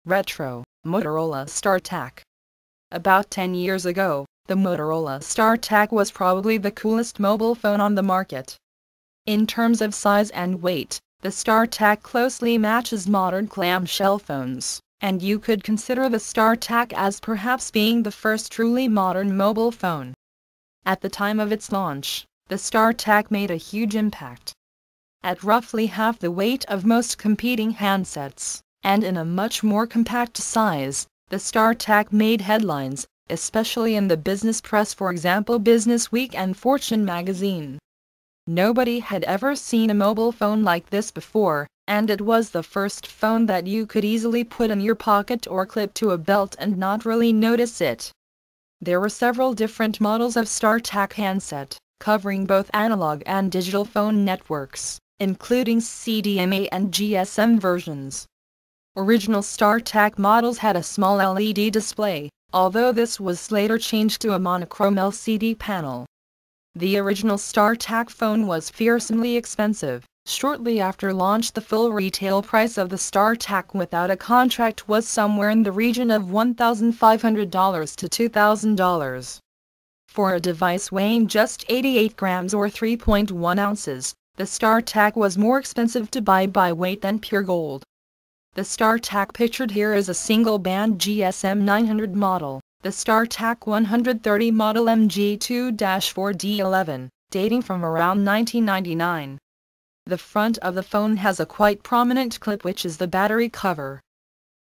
Retro, Motorola StarTAC. About 10 years ago, the Motorola StarTAC was probably the coolest mobile phone on the market. In terms of size and weight, the StarTAC closely matches modern clamshell phones, and you could consider the StarTAC as perhaps being the first truly modern mobile phone. At the time of its launch, the StarTAC made a huge impact. At roughly half the weight of most competing handsets, and in a much more compact size, the StarTAC made headlines, especially in the business press, for example Business Week and Fortune magazine. Nobody had ever seen a mobile phone like this before, and it was the first phone that you could easily put in your pocket or clip to a belt and not really notice it. There were several different models of StarTAC handset, covering both analog and digital phone networks, including CDMA and GSM versions. Original StarTAC models had a small LED display, although this was later changed to a monochrome LCD panel. The original StarTAC phone was fearsomely expensive. Shortly after launch, the full retail price of the StarTAC without a contract was somewhere in the region of $1,500 to $2,000. For a device weighing just 88 grams or 3.1 ounces, the StarTAC was more expensive to buy by weight than pure gold. The StarTAC pictured here is a single-band GSM 900 model, the StarTAC 130 model MG2-4D11, dating from around 1999. The front of the phone has a quite prominent clip, which is the battery cover.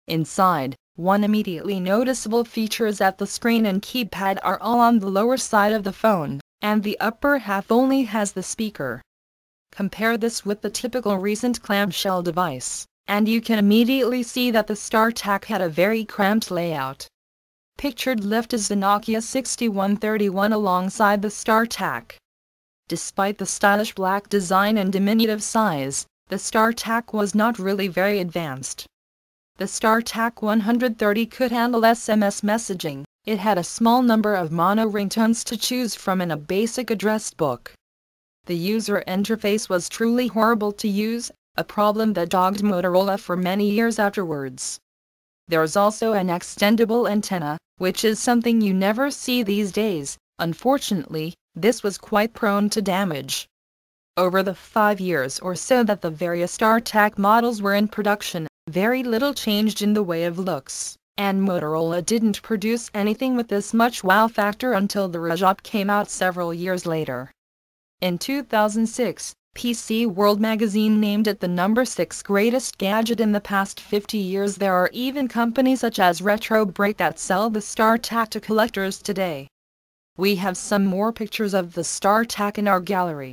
Inside, one immediately noticeable feature is that the screen and keypad are all on the lower side of the phone, and the upper half only has the speaker. Compare this with the typical recent clamshell device, and you can immediately see that the StarTAC had a very cramped layout. Pictured left is the Nokia 6131 alongside the StarTAC. Despite the stylish black design and diminutive size, the StarTAC was not really very advanced. The StarTAC 130 could handle SMS messaging. It had a small number of mono ringtones to choose from in a basic address book. The user interface was truly horrible to use, a problem that dogged Motorola for many years afterwards. There's also an extendable antenna, which is something you never see these days. Unfortunately, this was quite prone to damage. Over the 5 years or so that the various StarTAC models were in production, very little changed in the way of looks, and Motorola didn't produce anything with this much wow factor until the Rajop came out several years later. In 2006, PC World magazine named it the number 6 greatest gadget in the past 50 years. There are even companies such as Retro Break that sell the StarTAC to collectors today. We have some more pictures of the StarTAC in our gallery.